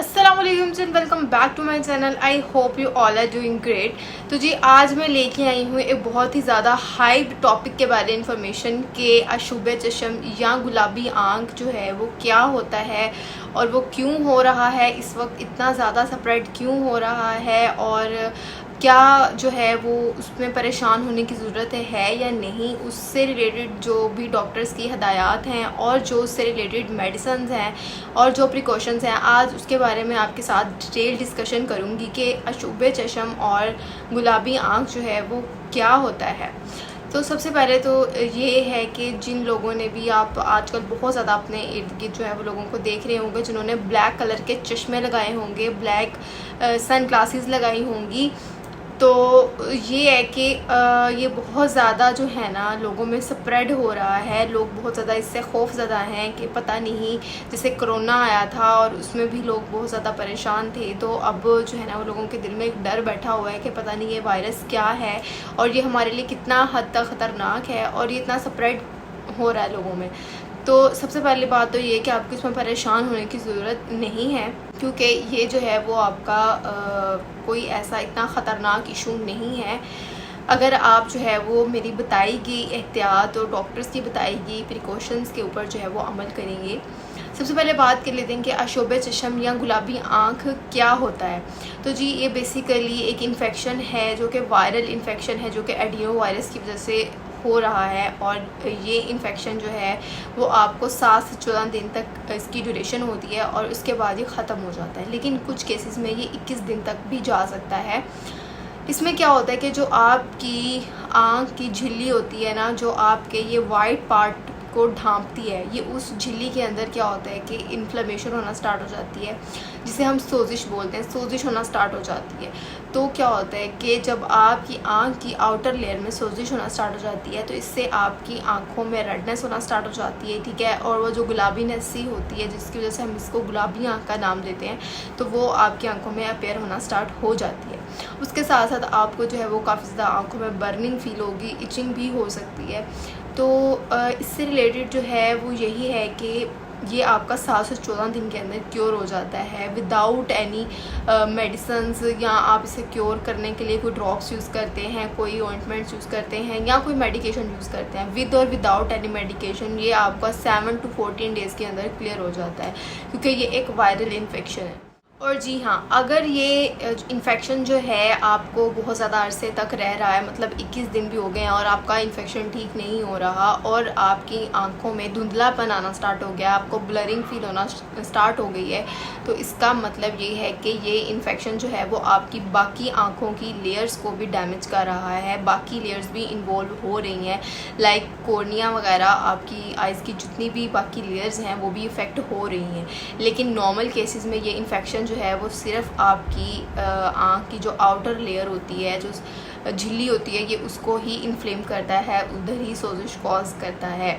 अस्सलाम वालेकुम and welcome back to my channel. I hope you all are doing great. तो जी आज मैं लेके आई हूँ एक बहुत ही ज़्यादा हाइप टॉपिक के बारे में इंफॉर्मेशन के अशुबे चश्म या गुलाबी आंख जो है वो क्या होता है और वो क्यों हो रहा है, इस वक्त इतना ज़्यादा स्प्रेड क्यों हो रहा है और क्या जो है वो उसमें परेशान होने की ज़रूरत है या नहीं। उससे रिलेटेड जो भी डॉक्टर्स की हदायत हैं और जो उससे रिलेटेड मेडिसिन्स हैं और जो प्रिकॉशंस हैं, आज उसके बारे में आपके साथ डिटेल डिस्कशन करूँगी कि अशुबे चश्म और गुलाबी आँख जो है वो क्या होता है। तो सबसे पहले तो ये है कि जिन लोगों ने भी, आप आजकल बहुत ज़्यादा अपने इर्द गिर्द जो है वो लोगों को देख रहे होंगे जिन्होंने ब्लैक कलर के चश्मे लगाए होंगे, ब्लैक सन ग्लासेस लगाई होंगी, तो ये है कि ये बहुत ज़्यादा जो है ना लोगों में स्प्रेड हो रहा है। लोग बहुत ज़्यादा इससे खौफज़दा हैं कि पता नहीं, जैसे कोरोना आया था और उसमें भी लोग बहुत ज़्यादा परेशान थे, तो अब जो है ना वो लोगों के दिल में एक डर बैठा हुआ है कि पता नहीं ये वायरस क्या है और ये हमारे लिए कितना हद तक ख़तरनाक है और ये इतना स्प्रेड हो रहा है लोगों में। तो सबसे पहली बात तो ये कि आपको इसमें परेशान होने की ज़रूरत नहीं है, क्योंकि ये जो है वो आपका कोई ऐसा इतना ख़तरनाक इशू नहीं है। अगर आप जो है वो मेरी बताई गई एहतियात और डॉक्टर्स की बताई गई प्रिकॉशंस के ऊपर जो है वो अमल करेंगे। सबसे पहले बात कर लेते हैं कि अशुबे चश्म या गुलाबी आँख क्या होता है। तो जी ये बेसिकली एक इन्फेक्शन है जो कि वायरल इन्फेक्शन है, जो कि एडिनो वायरस की वजह से हो रहा है और ये इन्फेक्शन जो है वो आपको 7 से 14 दिन तक इसकी ड्यूरेशन होती है और उसके बाद ये ख़त्म हो जाता है, लेकिन कुछ केसेस में ये 21 दिन तक भी जा सकता है। इसमें क्या होता है कि जो आपकी आँख की झिल्ली होती है ना, जो आपके ये वाइट पार्ट को ढांपती है, ये उस झिल्ली के अंदर क्या होता है कि इन्फ्लेमेशन होना स्टार्ट हो जाती है, जिसे हम सोजिश बोलते हैं, सोजिश होना स्टार्ट हो जाती है। तो क्या होता है कि जब आपकी आँख की आउटर लेयर में सोजिश होना स्टार्ट हो जाती है तो इससे आपकी आँखों में रेडनेस होना स्टार्ट हो जाती है, ठीक है। और वो जो गुलाबी नस्सी होती है जिसकी वजह से हम इसको गुलाबी आँख का नाम देते हैं, तो वो आपकी आँखों में अपेयर होना स्टार्ट हो जाती है। उसके साथ साथ आपको जो है वो काफ़ी ज़्यादा आँखों में बर्निंग फील होगी, इचिंग भी हो सकती है। तो इससे रिलेटेड जो है वो यही है कि ये आपका 7 से 14 दिन के अंदर क्योर हो जाता है विदाउट एनी मेडिसन्स, या आप इसे क्योर करने के लिए कोई ड्रॉप्स यूज़ करते हैं, कोई ऑइंटमेंट्स यूज़ करते हैं या कोई मेडिकेशन यूज़ करते हैं। विद और विदाउट एनी मेडिकेशन ये आपका 7 to 14 डेज़ के अंदर क्लियर हो जाता है, क्योंकि ये एक वायरल इन्फेक्शन है। और जी हाँ, अगर ये इन्फेक्शन जो है आपको बहुत ज़्यादा अरसे तक रह रहा है, मतलब 21 दिन भी हो गए हैं और आपका इन्फेक्शन ठीक नहीं हो रहा और आपकी आंखों में धुंधलापन आना स्टार्ट हो गया, आपको ब्लरिंग फील होना स्टार्ट हो गई है, तो इसका मतलब ये है कि ये इन्फेक्शन जो है वो आपकी बाकी आँखों की लेयर्स को भी डैमेज कर रहा है, बाकी लेयर्स भी इन्वॉल्व हो रही हैं, लाइक कॉर्निया वगैरह, आपकी आइज़ की जितनी भी बाकी लेयर्स हैं वो भी इफ़ेक्ट हो रही हैं। लेकिन नॉर्मल केसेस में ये इन्फेक्शन जो है वो सिर्फ आपकी आँख की जो आउटर लेयर होती है, जो झिल्ली होती है, ये उसको ही इन्फ्लेम करता है, उधर ही सोजिश कॉज करता है।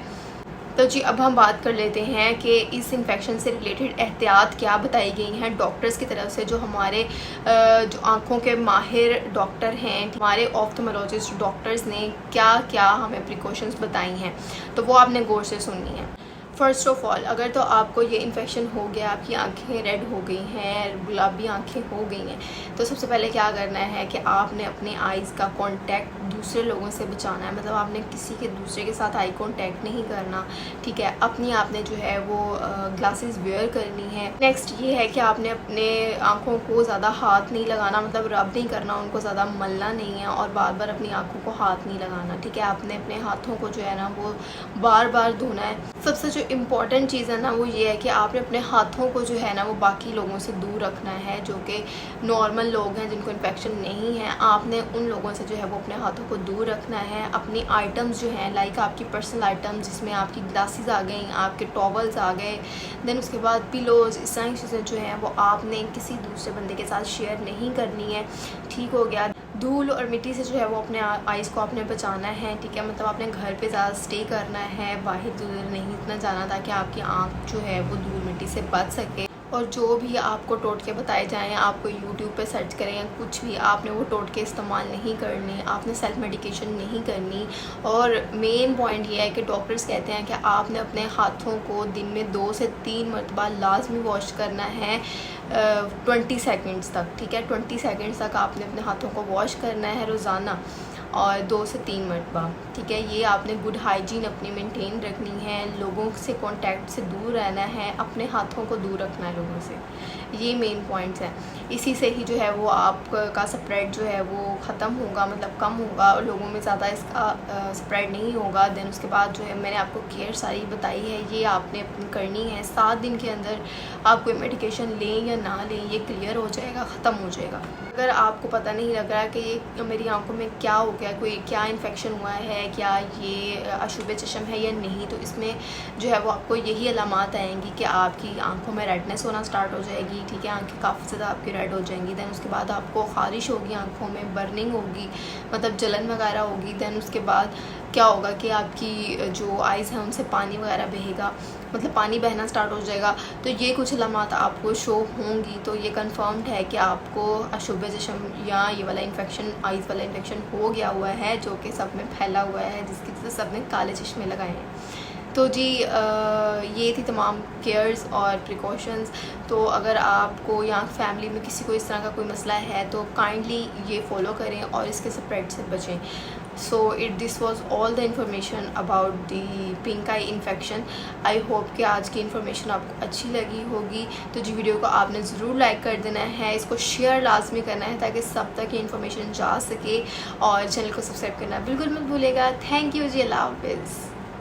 तो जी अब हम बात कर लेते हैं कि इस इन्फेक्शन से रिलेटेड एहतियात क्या बताई गई हैं डॉक्टर्स की तरफ से, जो हमारे जो आँखों के माहिर डॉक्टर हैं, हमारे ऑफ्थल्मोलॉजिस्ट डॉक्टर्स ने क्या क्या हमें प्रिकॉशंस बताई हैं, तो वो आपने गौर से सुननी है। फ़र्स्ट ऑफ़ ऑल, अगर तो आपको ये इन्फेक्शन हो गया, आपकी आंखें रेड हो गई हैं, गुलाबी आंखें हो गई हैं, तो सबसे पहले क्या करना है कि आपने अपने आइज़ का कांटेक्ट दूसरे लोगों से बचाना है, मतलब आपने किसी के दूसरे के साथ आई कांटेक्ट नहीं करना, ठीक है। अपनी आपने जो है वो ग्लासेस वेयर करनी है। नेक्स्ट ये है कि आपने अपने आँखों को ज़्यादा हाथ नहीं लगाना, मतलब रब नहीं करना, उनको ज़्यादा मलना नहीं है और बार बार अपनी आँखों को हाथ नहीं लगाना, ठीक है। आपने अपने हाथों को जो है ना वो बार बार धोना है। सबसे जो इम्पॉर्टेंट चीज़ है ना वो ये है कि आपने अपने हाथों को जो है ना वो बाकी लोगों से दूर रखना है, जो कि नॉर्मल लोग हैं जिनको इन्फेक्शन नहीं है, आपने उन लोगों से जो है वो अपने हाथों को दूर रखना है। अपनी आइटम्स जो हैं, लाइक आपकी पर्सनल आइटम्स जिसमें आपकी ग्लासेस आ गई, आपके टॉवल्स आ गए, देन उसके बाद पिलोज़, इस तरह की चीज़ें जो हैं वो आपने किसी दूसरे बंदे के साथ शेयर नहीं करनी है, ठीक हो गया। धूल और मिट्टी से जो है वो अपने आइज़ को आपने बचाना है, ठीक है। मतलब आपने घर पे ज़्यादा स्टे करना है, बाहर दूर नहीं इतना जाना, ताकि आपकी आँख जो है वो धूल मिट्टी से बच सके। और जो भी आपको टोटके बताए जाएं, आपको यूट्यूब पे सर्च करें या कुछ भी, आपने वो टोटके इस्तेमाल नहीं करने, आपने सेल्फ मेडिकेशन नहीं करनी। और मेन पॉइंट ये है कि डॉक्टर्स कहते हैं कि आपने अपने हाथों को दिन में 2 से 3 मरतबा लाजमी वॉश करना है 20 सेकंड्स तक, ठीक है। 20 सेकंड्स तक आपने अपने हाथों को वॉश करना है रोज़ाना, और 2 से 3 मरतबा, ठीक है। ये आपने गुड हाइजीन अपनी मेंटेन रखनी है, लोगों से कांटेक्ट से दूर रहना है, अपने हाथों को दूर रखना है लोगों से। ये मेन पॉइंट्स हैं। इसी से ही जो है वो आपका स्प्रेड जो है वो ख़त्म होगा, मतलब कम होगा, और लोगों में ज़्यादा इसका स्प्रेड नहीं होगा। देन उसके बाद जो है मैंने आपको केयर सारी बताई है, ये आपने अपनी करनी है। 7 दिन के अंदर आप कोई मेडिकेशन लें या ना लें, ये क्लियर हो जाएगा, ख़त्म हो जाएगा। अगर आपको पता नहीं लग रहा कि ये मेरी आंखों में क्या हो गया, कोई क्या इन्फेक्शन हुआ है, क्या ये अशुभ चशम है या नहीं, तो इसमें जो है वो आपको यही अलामात आएंगी कि आपकी आंखों में रेडनेस होना स्टार्ट हो जाएगी, ठीक है। आंखें काफ़ी ज़्यादा आपकी रेड हो जाएंगी। दैन उसके बाद आपको ख़ारिश होगी, आंखों में बर्निंग होगी, मतलब जलन वगैरह होगी। दैन उसके बाद क्या होगा कि आपकी जो आइज़ हैं उनसे पानी वगैरह बहेगा, मतलब पानी बहना स्टार्ट हो जाएगा। तो ये कुछ अलामात आपको शो होंगी। तो ये कंफर्म्ड है कि आपको अशुभ चशम या ये वाला इन्फेक्शन, आइज़ वाला इन्फेक्शन हो गया हुआ है, जो कि सब में फैला हुआ है, जिसकी वजह से सब ने काले चश्मे लगाए हैं। तो जी ये थी तमाम केयर्स और प्रिकॉशंस। तो अगर आपको या फैमिली में किसी को इस तरह का कोई मसला है तो काइंडली ये फॉलो करें और इसके स्प्रेड से बचें। So this was all the information about the pink eye infection. I hope कि आज की इन्फॉर्मेशन आपको अच्छी लगी होगी। तो जी वीडियो को आपने ज़रूर लाइक कर देना है, इसको शेयर लाजमी करना है ताकि सब तक ये इन्फॉर्मेशन जा सके, और चैनल को सब्सक्राइब करना बिल्कुल मत भूलेगा। थैंक यू जी, अल्लाह हाफिज़।